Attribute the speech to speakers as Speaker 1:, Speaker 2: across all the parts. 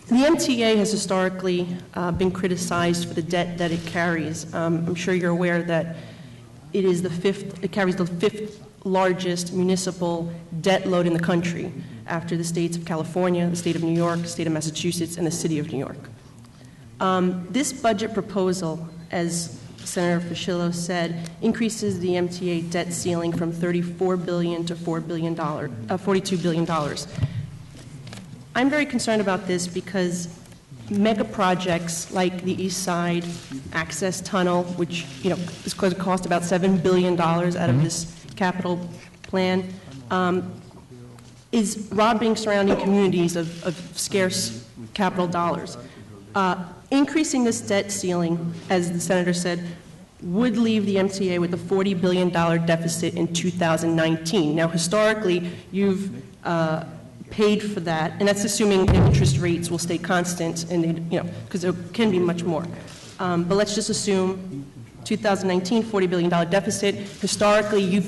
Speaker 1: The MTA has historically been criticized for the debt that it carries. I'm sure you're aware that it carries the fifth largest municipal debt load in the country after the states of California, the state of New York, the state of Massachusetts, and the city of New York. This budget proposal, as Senator Fischillo said, increases the MTA debt ceiling from $34 billion to $42 billion. I'm very concerned about this because mega projects like the East Side Access Tunnel, which is going to cost about $7 billion out of this capital plan, is robbing surrounding communities of scarce capital dollars. Increasing this debt ceiling, as the Senator said, would leave the MTA with a $40 billion deficit in 2019. Now, historically, you've paid for that, and that's assuming interest rates will stay constant, and because there can be much more. But let's just assume 2019, $40 billion deficit. Historically,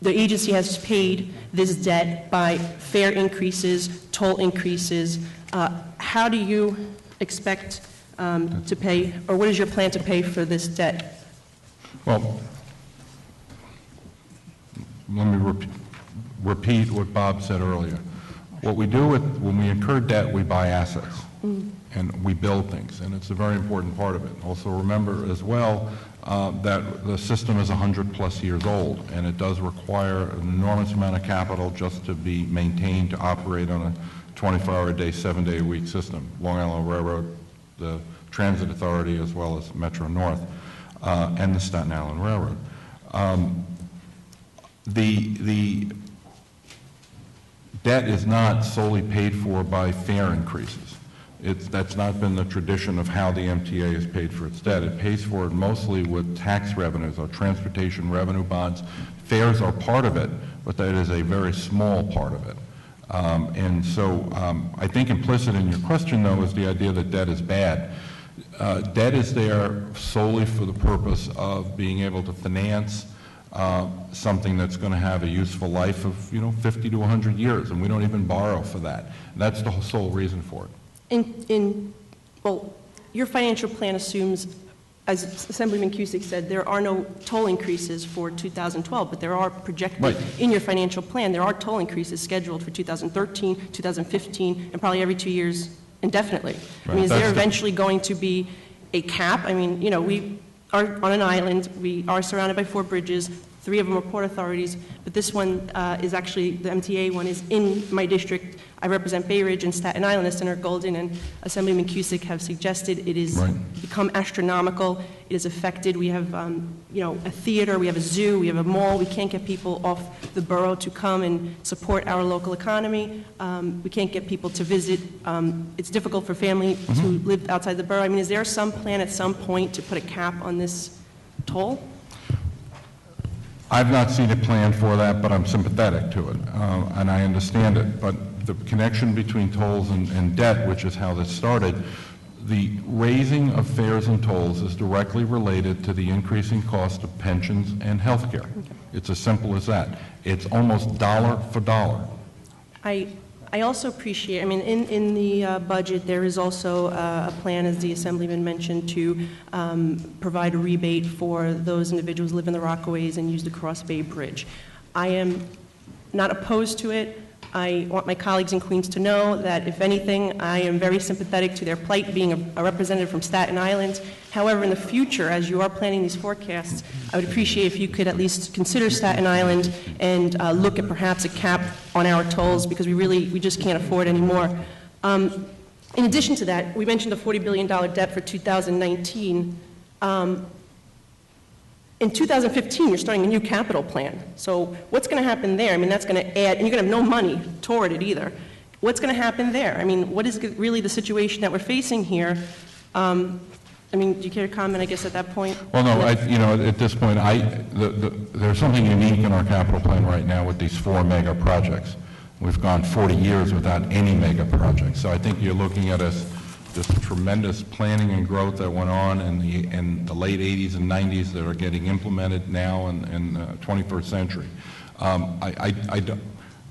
Speaker 1: the agency has paid this debt by fare increases, toll increases. How do you expect to pay, or what is your plan to pay for this debt?
Speaker 2: Well, let me repeat what Bob said earlier. What we do when we incur debt, we buy assets, and we build things, and it's a very important part of it. Also remember as well that the system is 100+ years old, and it does require an enormous amount of capital just to be maintained, to operate on a 24-hour-a-day, 7-day-a-week system. Long Island Railroad, the Transit Authority, as well as Metro North, and the Staten Island Railroad. The debt is not solely paid for by fare increases. That's not been the tradition of how the MTA has paid for its debt. It pays for it mostly with tax revenues or transportation revenue bonds. Fares are part of it, but that is a very small part of it. And so I think implicit in your question, though, is the idea that debt is bad. Debt is there solely for the purpose of being able to finance something that's going to have a useful life of 50 to 100 years, and we don't even borrow for that. And that's the sole reason for it.
Speaker 1: Well, your financial plan assumes, as Assemblyman Cusick said, there are no toll increases for 2012, but there are projected in your financial plan. There are toll increases scheduled for 2013, 2015, and probably every 2 years indefinitely. Right. I mean, is there eventually going to be a cap? I mean, we are on an island. We are surrounded by 4 bridges. 3 of them are port authorities, but this one is actually, the MTA one is in my district. I represent Bay Ridge and Staten Island, as Senator Golden and Assemblyman Cusick have suggested. It is become astronomical. It is affected. We have, a theater, we have a zoo, we have a mall. We can't get people off the borough to come and support our local economy. We can't get people to visit. It's difficult for families who live outside the borough. I mean, is there some plan at some point to put a cap on this toll?
Speaker 2: I've not seen a plan for that, but I'm sympathetic to it, and I understand it. But the connection between tolls and debt, which is how this started, the raising of fares and tolls is directly related to the increasing cost of pensions and health care. Okay. It's as simple as that. It's almost dollar for dollar.
Speaker 1: I also appreciate, I mean, in the budget, there is also a plan, as the Assemblyman mentioned, to provide a rebate for those individuals who live in the Rockaways and use the Cross Bay Bridge. I am not opposed to it. I want my colleagues in Queens to know that, if anything, I am very sympathetic to their plight, being a representative from Staten Island. However, in the future, as you are planning these forecasts, I would appreciate if you could at least consider Staten Island and look at perhaps a cap on our tolls, because we just can't afford anymore. In addition to that, we mentioned the $40 billion debt for 2019. In 2015, you're starting a new capital plan. So what's going to happen there? I mean, that's going to add, and you're going to have no money toward it either. What's going to happen there? I mean, what is really the situation that we're facing here? I mean, do you care to comment, I guess, at that point?
Speaker 2: Well, no, at this point, there's something unique in our capital plan right now with these 4 mega projects. We've gone 40 years without any mega projects. So I think you're looking at this tremendous planning and growth that went on in the late 80s and 90s that are getting implemented now in the 21st century.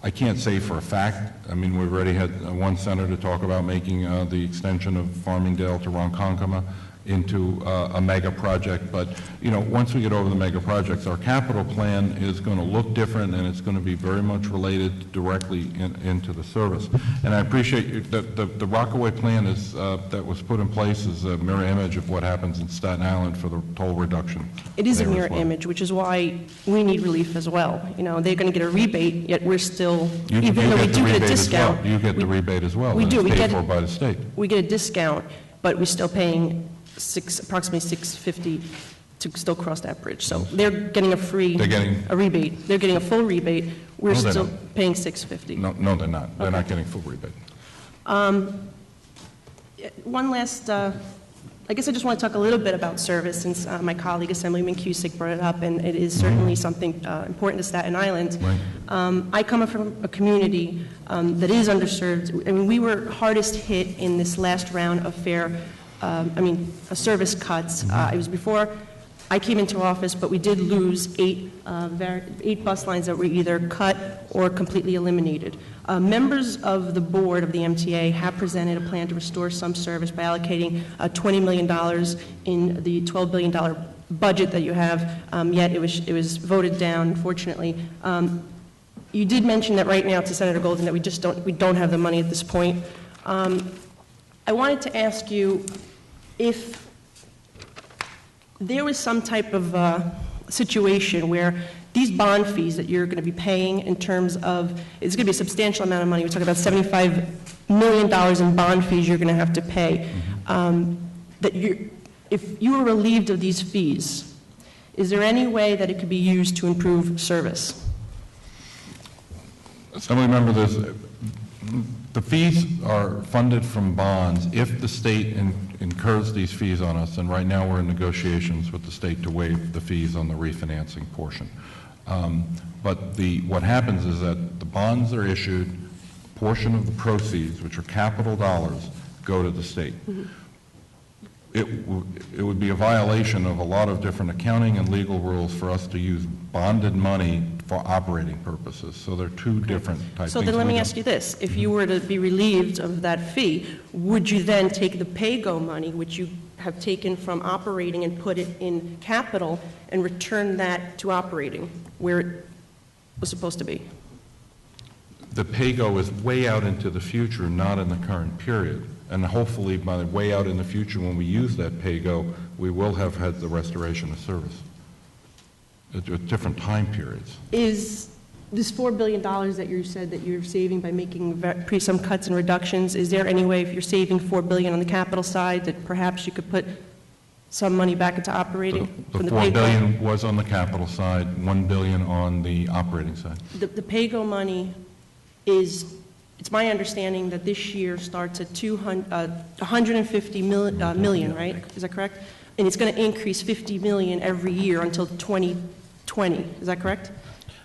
Speaker 2: I can't say for a fact. I mean, we've already had one senator talk about making the extension of Farmingdale to Ronkonkoma into a mega project, but, you know, once we get over the mega projects, our capital plan is going to look different, and it's going to be very much related directly into the service. And I appreciate the Rockaway plan is, that was put in place is a mirror image of what happens in Staten Island for the toll reduction.
Speaker 1: It is a
Speaker 2: there as
Speaker 1: mirror
Speaker 2: well.
Speaker 1: image, which is why we need relief as well. You know, they're going to get a rebate, yet we're still, even though we do get a discount.
Speaker 2: You get the rebate as well.
Speaker 1: We do.
Speaker 2: And
Speaker 1: We
Speaker 2: it's
Speaker 1: get
Speaker 2: paid for by the state.
Speaker 1: We get a discount, but we're still paying approximately $650 to still cross that bridge. So they're getting a rebate. They're getting a full rebate. We're
Speaker 2: No, they're
Speaker 1: still
Speaker 2: not.
Speaker 1: paying $650.
Speaker 2: No, they're not. They're not getting full rebate.
Speaker 1: One last, I guess I just want to talk a little bit about service, since my colleague Assemblyman Cusick brought it up, and it is certainly something important to Staten Island.
Speaker 2: Right.
Speaker 1: I come from a community that is underserved. I mean, we were hardest hit in this last round of service cuts. It was before I came into office, but we did lose eight bus lines that were either cut or completely eliminated. Members of the board of the MTA have presented a plan to restore some service by allocating $20 million in the $12 billion budget that you have, yet it was voted down, unfortunately. You did mention that right now to Senator Golden that we don't have the money at this point. I wanted to ask you if there was some type of situation where these bond fees that you're going to be paying in terms of, it's going to be a substantial amount of money. We're talking about $75 million in bond fees you're going to have to pay. If you were relieved of these fees, is there any way that it could be used to improve service?
Speaker 2: Assemblymember, the fees are funded from bonds if the state incurs these fees on us, and right now we're in negotiations with the state to waive the fees on the refinancing portion. But what happens is that the bonds are issued, a portion of the proceeds, which are capital dollars, go to the state. It would be a violation of a lot of different accounting and legal rules for us to use bonded money for operating purposes. So they're two different types.
Speaker 1: So then let me ask you this. If you were to be relieved of that fee, would you then take the pay-go money, which you have taken from operating, and put it in capital and return that to operating where it was supposed to be?
Speaker 2: The pay-go is way out into the future, not in the current period. And hopefully, by the way out in the future, when we use that pay-go, we will have had the restoration of service at different time periods.
Speaker 1: Is this $4 billion that you said that you're saving by making some cuts and reductions, is there any way, if you're saving $4 billion on the capital side, that perhaps you could put some money back into operating
Speaker 2: The
Speaker 1: from the
Speaker 2: $4
Speaker 1: pay-go?
Speaker 2: billion was on the capital side, $1 billion on the operating side.
Speaker 1: The pay-go money is, it's my understanding that this year starts at $150 million, right? Is that correct? And it's going to increase $50 million every year until 2020. Is that correct?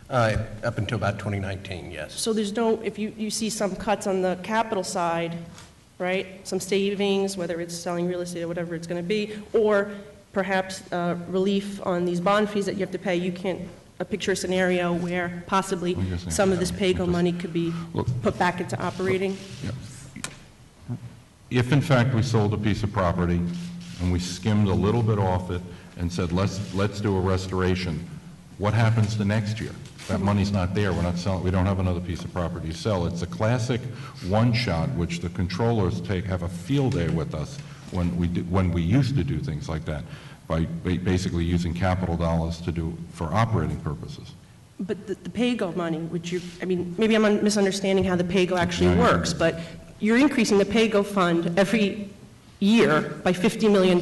Speaker 3: Up until about 2019, yes.
Speaker 1: So there's no, if you see some cuts on the capital side, right? Some savings, whether it's selling real estate or whatever it's going to be, or perhaps relief on these bond fees that you have to pay, you can't picture a scenario where possibly some of this pay-go money could be put back into operating?
Speaker 2: If in fact we sold a piece of property and we skimmed a little bit off it and said, let's do a restoration, what happens the next year? That money's not there. We're not selling. We don't have another piece of property to sell. It's a classic one-shot, which the controllers have a field day with us when we used to do things like that, by basically using capital dollars to do for operating purposes.
Speaker 1: But the pay-go money, maybe I'm misunderstanding how the pay-go actually works, but you're increasing the pay-go fund every year by $50 million.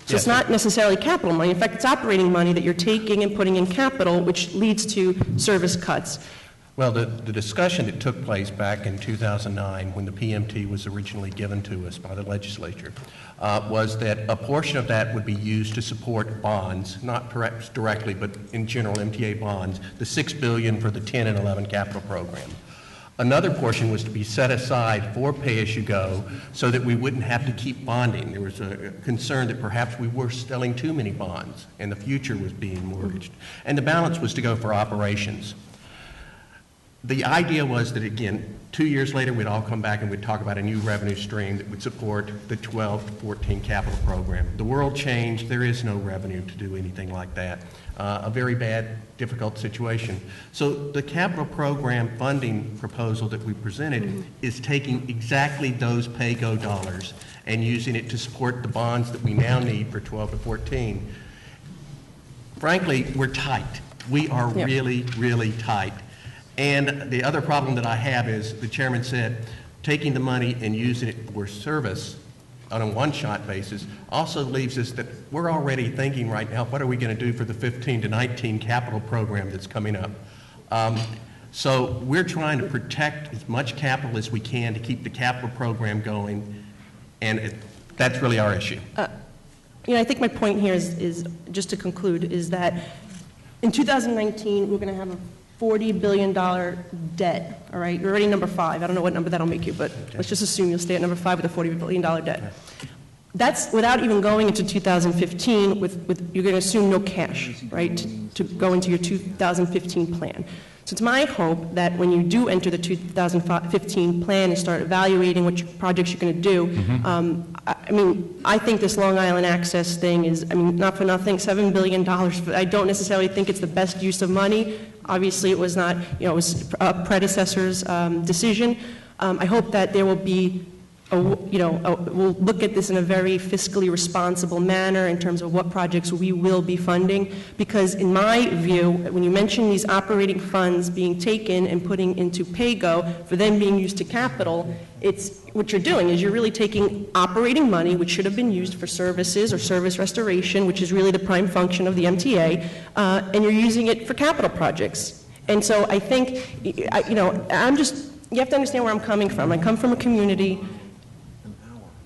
Speaker 1: So it's not necessarily capital money. In fact, it's operating money that you're taking and putting in capital, which leads to service cuts.
Speaker 3: Well, the discussion that took place back in 2009 when the PMT was originally given to us by the legislature was that a portion of that would be used to support bonds, not perhaps directly, but in general MTA bonds, the $6 billion for the 10 and 11 capital program. Another portion was to be set aside for pay-as-you-go so that we wouldn't have to keep bonding. There was a concern that perhaps we were selling too many bonds and the future was being mortgaged. And the balance was to go for operations. The idea was that, again, 2 years later, we'd all come back and we'd talk about a new revenue stream that would support the 12 to 14 capital program. The world changed. There is no revenue to do anything like that. A very bad, difficult situation. So the capital program funding proposal that we presented is taking exactly those pay-go dollars and using it to support the bonds that we now need for 12 to 14. Frankly, we're tight. We are really, really tight. And the other problem that I have is, the chairman said, taking the money and using it for service on a one-shot basis also leaves us that we're already thinking right now, what are we going to do for the 15 to 19 capital program that's coming up? So we're trying to protect as much capital as we can to keep the capital program going, and that's really our issue.
Speaker 1: I think my point here is just to conclude, is that in 2019, we're going to have a $40 billion debt, all right? You're already number 5. I don't know what number that'll make you, but let's just assume you'll stay at number 5 with a $40 billion debt. That's without even going into 2015 with you're going to assume no cash, right, to go into your 2015 plan. So it's my hope that when you do enter the 2015 plan and start evaluating what projects you're going to do, I think this Long Island Access thing is, not for nothing, $7 billion. I don't necessarily think it's the best use of money. Obviously, it was not, it was a predecessor's decision. I hope that there will be we'll look at this in a very fiscally responsible manner in terms of what projects we will be funding, because in my view, when you mention these operating funds being taken and putting into pay-go for them being used to capital, it's what you're doing is you're really taking operating money, which should have been used for services or service restoration, which is really the prime function of the MTA, and you're using it for capital projects. And so I think, you have to understand where I'm coming from. I come from a community,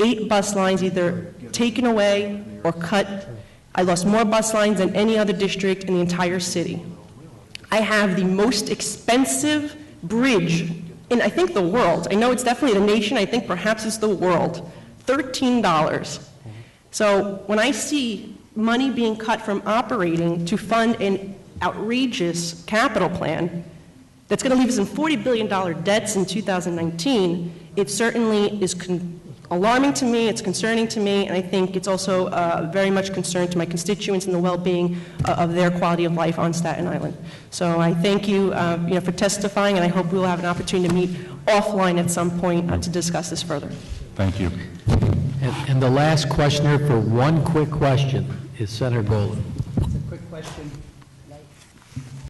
Speaker 1: 8 bus lines either taken away or cut. I lost more bus lines than any other district in the entire city. I have the most expensive bridge in, I think, the world. I know it's definitely the nation. I think perhaps it's the world. $13. So when I see money being cut from operating to fund an outrageous capital plan that's going to leave us in $40 billion debts in 2019, it certainly is alarming to me, it's concerning to me, and I think it's also very much concerned to my constituents and the well-being of their quality of life on Staten Island. So I thank you, for testifying, and I hope we will have an opportunity to meet offline at some point to discuss this further.
Speaker 2: Thank you.
Speaker 4: And the last questioner for one quick question is Senator Golden.
Speaker 5: It's a quick question.